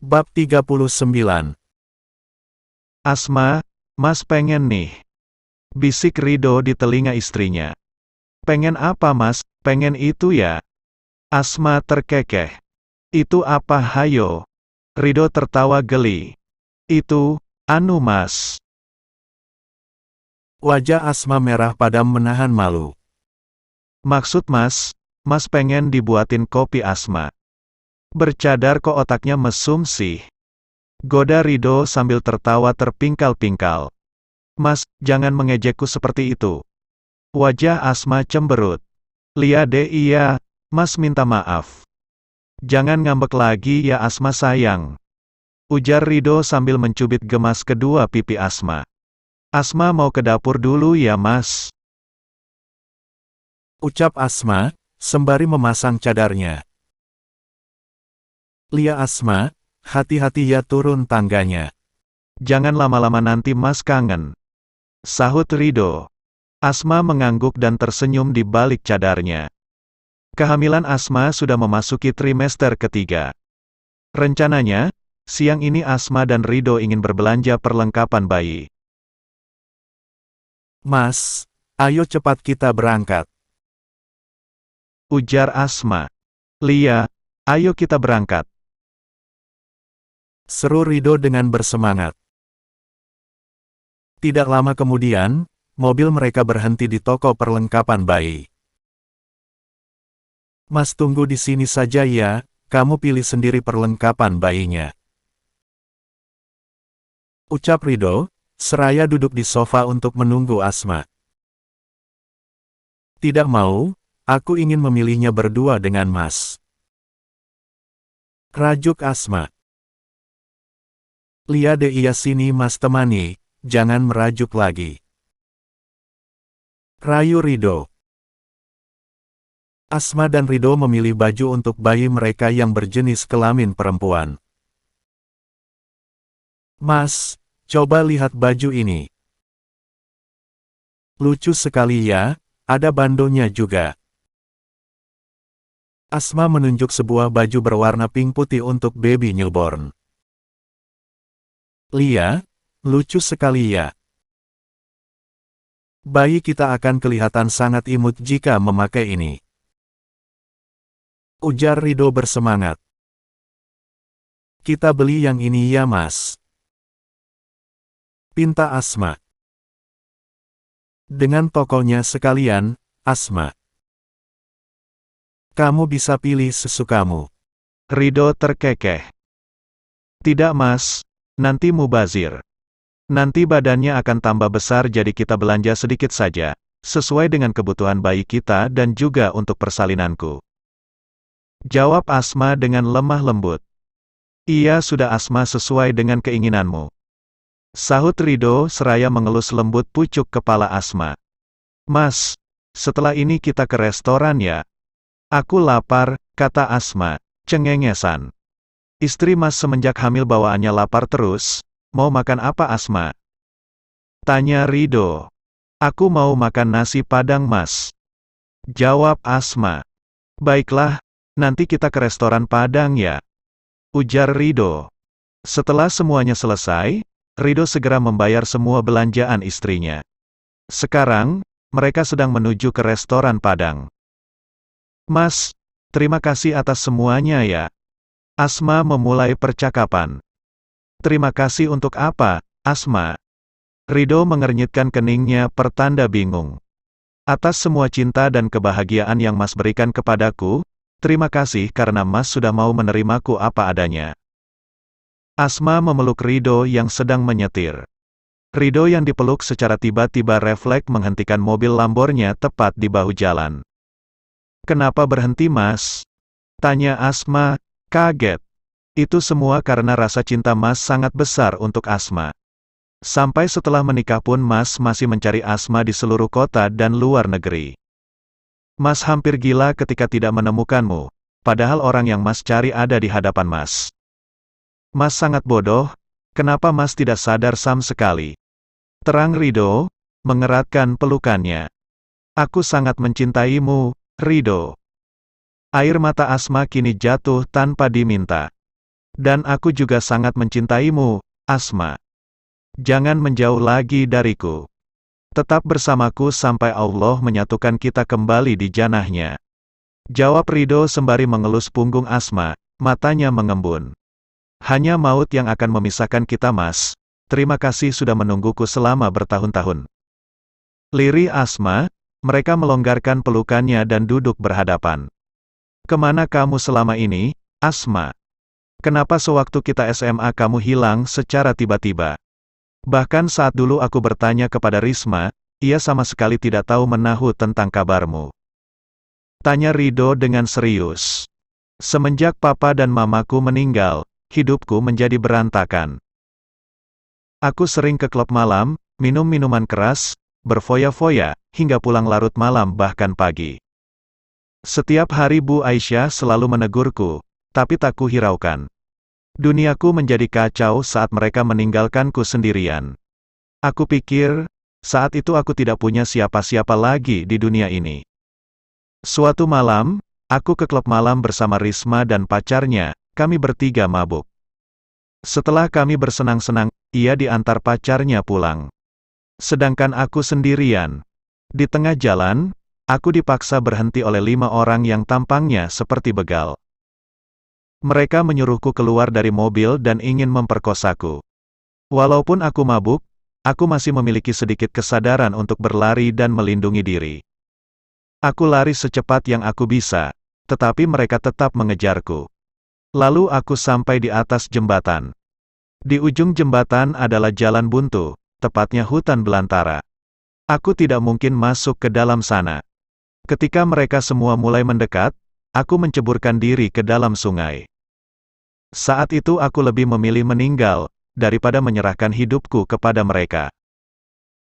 Bab 39. Asma, Mas pengen nih. Bisik Ridho di telinga istrinya. Pengen apa Mas? Pengen itu ya? Asma terkekeh. Itu apa hayo? Ridho tertawa geli. Itu, anu Mas. Wajah Asma merah padam menahan malu. Maksud Mas pengen dibuatin kopi Asma. Bercadar kok otaknya mesum sih. Goda Ridho sambil tertawa terpingkal-pingkal. Mas, jangan mengejekku seperti itu. Wajah Asma cemberut. Lia deh iya, Mas minta maaf. Jangan ngambek lagi ya Asma sayang. Ujar Ridho sambil mencubit gemas kedua pipi Asma. Asma mau ke dapur dulu ya Mas. Ucap Asma, sembari memasang cadarnya. Lia Asma, hati-hati ya turun tangganya. Jangan lama-lama nanti Mas kangen. Sahut Ridho. Asma mengangguk dan tersenyum di balik cadarnya. Kehamilan Asma sudah memasuki trimester ketiga. Rencananya, siang ini Asma dan Ridho ingin berbelanja perlengkapan bayi. Mas, ayo cepat kita berangkat. Ujar Asma. Lia, ayo kita berangkat. Seru Ridho dengan bersemangat. Tidak lama kemudian, mobil mereka berhenti di toko perlengkapan bayi. Mas tunggu di sini saja ya, kamu pilih sendiri perlengkapan bayinya. Ucap Ridho, seraya duduk di sofa untuk menunggu Asma. Tidak mau, aku ingin memilihnya berdua dengan Mas. Rajuk Asma. Lia deh iya sini Mas temani, jangan merajuk lagi. Rayu Ridho. Asma dan Ridho memilih baju untuk bayi mereka yang berjenis kelamin perempuan. Mas, coba lihat baju ini. Lucu sekali ya, ada bandonya juga. Asma menunjuk sebuah baju berwarna pink putih untuk baby newborn. Lia, lucu sekali ya. Bayi kita akan kelihatan sangat imut jika memakai ini. Ujar Ridho bersemangat. Kita beli yang ini ya Mas. Pinta Asma. Dengan tokonya sekalian, Asma. Kamu bisa pilih sesukamu. Ridho terkekeh. Tidak Mas, nanti mubazir. Nanti badannya akan tambah besar jadi kita belanja sedikit saja, sesuai dengan kebutuhan bayi kita dan juga untuk persalinanku. Jawab Asma dengan lemah lembut. Iya sudah Asma sesuai dengan keinginanmu. Sahut Ridho seraya mengelus lembut pucuk kepala Asma. Mas, setelah ini kita ke restoran ya. Aku lapar, kata Asma, cengengesan. Istri Mas semenjak hamil bawaannya lapar terus. Mau makan apa Asma? Tanya Ridho. Aku mau makan nasi padang Mas. Jawab Asma. Baiklah, nanti kita ke restoran padang ya. Ujar Ridho. Setelah semuanya selesai, Ridho segera membayar semua belanjaan istrinya. Sekarang, mereka sedang menuju ke restoran padang. Mas, terima kasih atas semuanya ya. Asma memulai percakapan. Terima kasih untuk apa, Asma? Ridho mengernyitkan keningnya pertanda bingung. Atas semua cinta dan kebahagiaan yang Mas berikan kepadaku, terima kasih karena Mas sudah mau menerimaku apa adanya. Asma memeluk Ridho yang sedang menyetir. Ridho yang dipeluk secara tiba-tiba refleks menghentikan mobil Lambornya tepat di bahu jalan. Kenapa berhenti Mas? Tanya Asma, kaget. Itu semua karena rasa cinta Mas sangat besar untuk Asma. Sampai setelah menikah pun Mas masih mencari Asma di seluruh kota dan luar negeri. Mas hampir gila ketika tidak menemukanmu, padahal orang yang Mas cari ada di hadapan Mas. Mas sangat bodoh, kenapa Mas tidak sadar sama sekali? Terang Ridho, mengeratkan pelukannya. Aku sangat mencintaimu, Ridho. Air mata Asma kini jatuh tanpa diminta. Dan aku juga sangat mencintaimu, Asma. Jangan menjauh lagi dariku. Tetap bersamaku sampai Allah menyatukan kita kembali di jannah-Nya. Jawab Ridho sembari mengelus punggung Asma, matanya mengembun. Hanya maut yang akan memisahkan kita, Mas. Terima kasih sudah menungguku selama bertahun-tahun. Lirih Asma, mereka melonggarkan pelukannya dan duduk berhadapan. Kemana kamu selama ini, Asma? Kenapa sewaktu kita SMA kamu hilang secara tiba-tiba? Bahkan saat dulu aku bertanya kepada Risma, ia sama sekali tidak tahu menahu tentang kabarmu. Tanya Ridho dengan serius. Semenjak papa dan mamaku meninggal, hidupku menjadi berantakan. Aku sering ke klub malam, minum minuman keras, berfoya-foya, hingga pulang larut malam bahkan pagi. Setiap hari Bu Aisyah selalu menegurku, tapi tak kuhiraukan. Duniaku menjadi kacau saat mereka meninggalkanku sendirian. Aku pikir, saat itu aku tidak punya siapa-siapa lagi di dunia ini. Suatu malam, aku ke klub malam bersama Risma dan pacarnya, kami bertiga mabuk. Setelah kami bersenang-senang, ia diantar pacarnya pulang. Sedangkan aku sendirian. Di tengah jalan, aku dipaksa berhenti oleh 5 orang yang tampangnya seperti begal. Mereka menyuruhku keluar dari mobil dan ingin memperkosaku. Walaupun aku mabuk, aku masih memiliki sedikit kesadaran untuk berlari dan melindungi diri. Aku lari secepat yang aku bisa, tetapi mereka tetap mengejarku. Lalu aku sampai di atas jembatan. Di ujung jembatan adalah jalan buntu, tepatnya hutan belantara. Aku tidak mungkin masuk ke dalam sana. Ketika mereka semua mulai mendekat, aku menceburkan diri ke dalam sungai. Saat itu aku lebih memilih meninggal, daripada menyerahkan hidupku kepada mereka.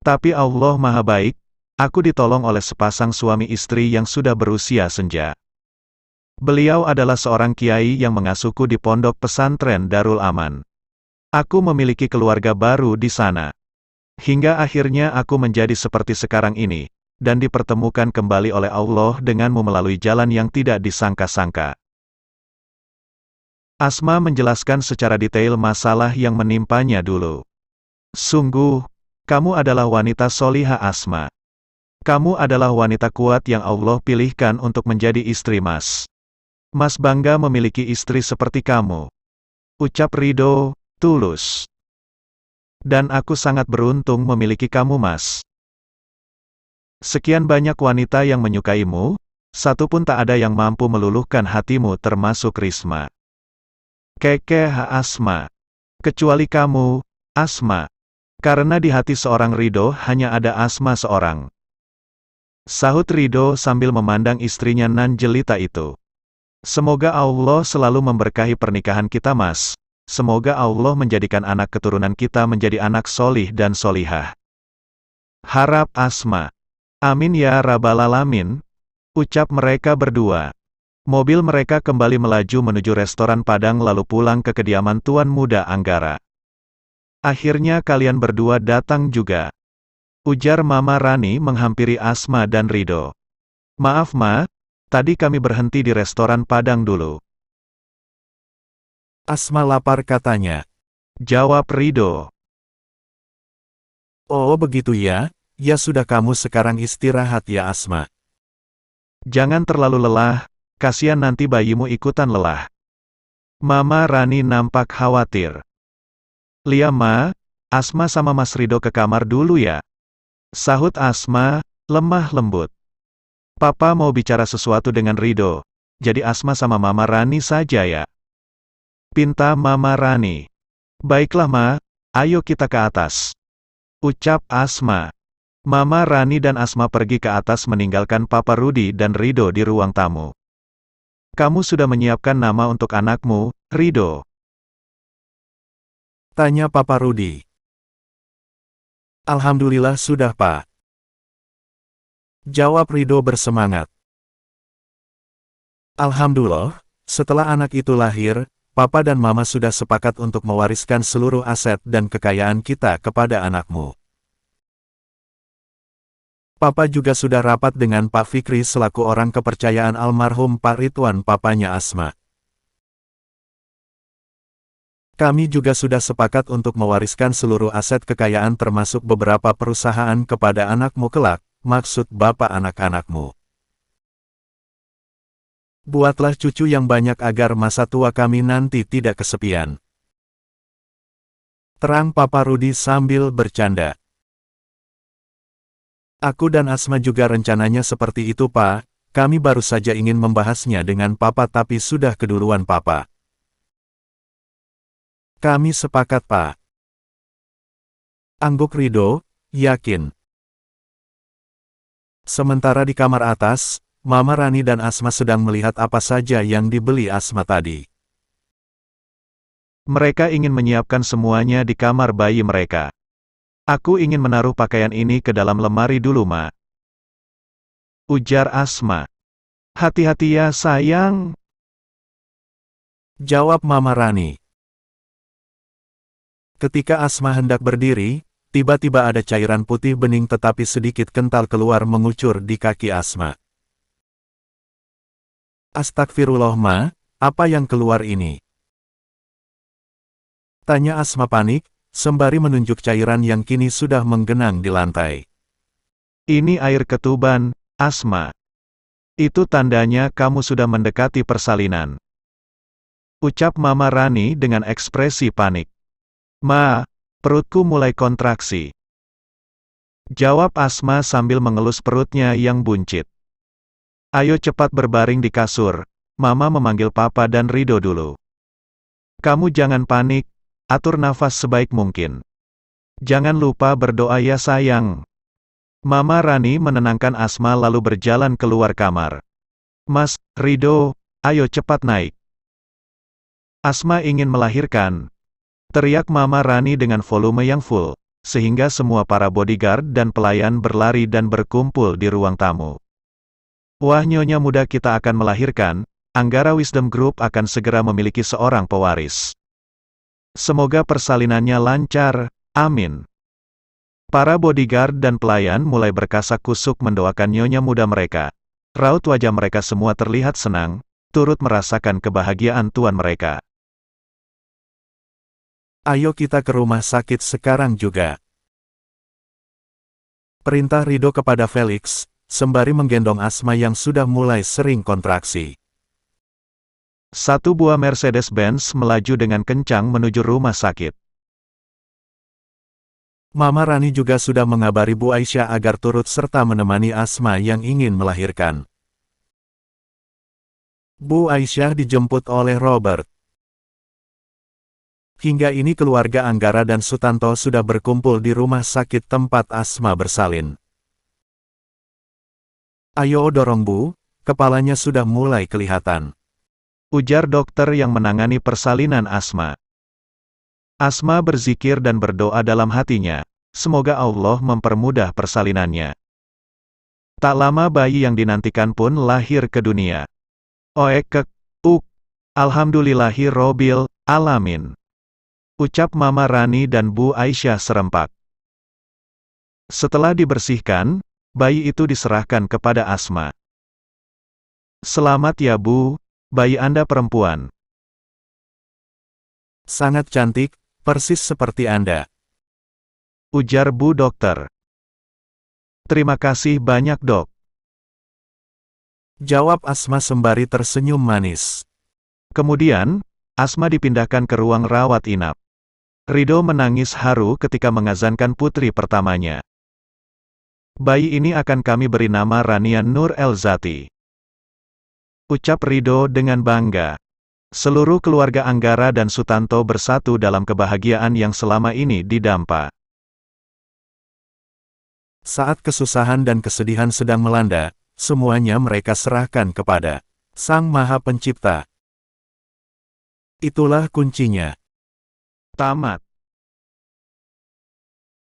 Tapi Allah Maha Baik, aku ditolong oleh sepasang suami istri yang sudah berusia senja. Beliau adalah seorang kiai yang mengasuhku di pondok pesantren Darul Aman. Aku memiliki keluarga baru di sana. Hingga akhirnya aku menjadi seperti sekarang ini, dan dipertemukan kembali oleh Allah denganmu melalui jalan yang tidak disangka-sangka. Asma menjelaskan secara detail masalah yang menimpanya dulu. Sungguh, kamu adalah wanita soliha Asma. Kamu adalah wanita kuat yang Allah pilihkan untuk menjadi istri Mas. Mas bangga memiliki istri seperti kamu. Ucap Ridho, tulus. Dan aku sangat beruntung memiliki kamu, Mas. Sekian banyak wanita yang menyukaimu, satu pun tak ada yang mampu meluluhkan hatimu termasuk Risma. Kekeh Asma. Kecuali kamu, Asma. Karena di hati seorang Ridho hanya ada Asma seorang. Sahut Ridho sambil memandang istrinya nan jelita itu. Semoga Allah selalu memberkahi pernikahan kita, Mas. Semoga Allah menjadikan anak keturunan kita menjadi anak solih dan solihah. Harap Asma. Amin ya rabbal alamin. Ucap mereka berdua. Mobil mereka kembali melaju menuju restoran Padang lalu pulang ke kediaman Tuan Muda Anggara. Akhirnya kalian berdua datang juga. Ujar Mama Rani menghampiri Asma dan Ridho. Maaf Ma, tadi kami berhenti di restoran Padang dulu. Asma lapar katanya. Jawab Ridho. Oh begitu ya, ya sudah kamu sekarang istirahat ya Asma. Jangan terlalu lelah. Kasihan nanti bayimu ikutan lelah. Mama Rani nampak khawatir. Lia Ma, Asma sama Mas Ridho ke kamar dulu ya. Sahut Asma, lemah lembut. Papa mau bicara sesuatu dengan Ridho, jadi Asma sama Mama Rani saja ya. Pinta Mama Rani. Baiklah Ma, ayo kita ke atas. Ucap Asma. Mama Rani dan Asma pergi ke atas meninggalkan Papa Rudi dan Ridho di ruang tamu. Kamu sudah menyiapkan nama untuk anakmu, Ridho? Tanya Papa Rudi. Alhamdulillah sudah Pak. Jawab Ridho bersemangat. Alhamdulillah, setelah anak itu lahir, Papa dan Mama sudah sepakat untuk mewariskan seluruh aset dan kekayaan kita kepada anakmu. Papa juga sudah rapat dengan Pak Fikri selaku orang kepercayaan almarhum Pak Ridwan papanya Asma. Kami juga sudah sepakat untuk mewariskan seluruh aset kekayaan termasuk beberapa perusahaan kepada anakmu kelak, maksud bapak anak-anakmu. Buatlah cucu yang banyak agar masa tua kami nanti tidak kesepian. Terang Papa Rudi sambil bercanda. Aku dan Asma juga rencananya seperti itu, Pak. Kami baru saja ingin membahasnya dengan Papa tapi sudah keduluan Papa. Kami sepakat, Pak. Angguk Rido, yakin. Sementara di kamar atas, Mama Rani dan Asma sedang melihat apa saja yang dibeli Asma tadi. Mereka ingin menyiapkan semuanya di kamar bayi mereka. Aku ingin menaruh pakaian ini ke dalam lemari dulu, Ma. Ujar Asma. Hati-hati ya, sayang. Jawab Mama Rani. Ketika Asma hendak berdiri, tiba-tiba ada cairan putih bening tetapi sedikit kental keluar mengucur di kaki Asma. Astagfirullah, Ma, apa yang keluar ini? Tanya Asma panik, sembari menunjuk cairan yang kini sudah menggenang di lantai. Ini air ketuban, Asma. Itu tandanya kamu sudah mendekati persalinan. Ucap Mama Rani dengan ekspresi panik. Ma, perutku mulai kontraksi. Jawab Asma sambil mengelus perutnya yang buncit. Ayo cepat berbaring di kasur, Mama memanggil Papa dan Rido dulu. Kamu jangan panik, atur nafas sebaik mungkin. Jangan lupa berdoa ya sayang. Mama Rani menenangkan Asma lalu berjalan keluar kamar. Mas, Rido, ayo cepat naik. Asma ingin melahirkan. Teriak Mama Rani dengan volume yang full, sehingga semua para bodyguard dan pelayan berlari dan berkumpul di ruang tamu. Wah, nyonya muda, kita akan melahirkan, Anggara Wisdom Group akan segera memiliki seorang pewaris. Semoga persalinannya lancar, amin. Para bodyguard dan pelayan mulai berkasak kusuk mendoakan nyonya muda mereka. Raut wajah mereka semua terlihat senang, turut merasakan kebahagiaan tuan mereka. Ayo kita ke rumah sakit sekarang juga. Perintah Rido kepada Felix, sembari menggendong Asma yang sudah mulai sering kontraksi. Satu buah Mercedes-Benz melaju dengan kencang menuju rumah sakit. Mama Rani juga sudah mengabari Bu Aisyah agar turut serta menemani Asma yang ingin melahirkan. Bu Aisyah dijemput oleh Robert. Hingga ini keluarga Anggara dan Sutanto sudah berkumpul di rumah sakit tempat Asma bersalin. Ayo dorong Bu, kepalanya sudah mulai kelihatan. Ujar dokter yang menangani persalinan Asma. Asma berzikir dan berdoa dalam hatinya, semoga Allah mempermudah persalinannya. Tak lama bayi yang dinantikan pun lahir ke dunia. Oekek, Alhamdulillahirrobil alamin. Ucap Mama Rani dan Bu Aisyah serempak. Setelah dibersihkan, bayi itu diserahkan kepada Asma. Selamat ya Bu, bayi Anda perempuan. Sangat cantik, persis seperti Anda. Ujar Bu dokter. Terima kasih banyak dok. Jawab Asma sembari tersenyum manis. Kemudian, Asma dipindahkan ke ruang rawat inap. Rido menangis haru ketika mengazankan putri pertamanya. Bayi ini akan kami beri nama Rania Nur Elzati. Ucap Rido dengan bangga. Seluruh keluarga Anggara dan Sutanto bersatu dalam kebahagiaan yang selama ini didampa. Saat kesusahan dan kesedihan sedang melanda, semuanya mereka serahkan kepada Sang Maha Pencipta. Itulah kuncinya. Tamat.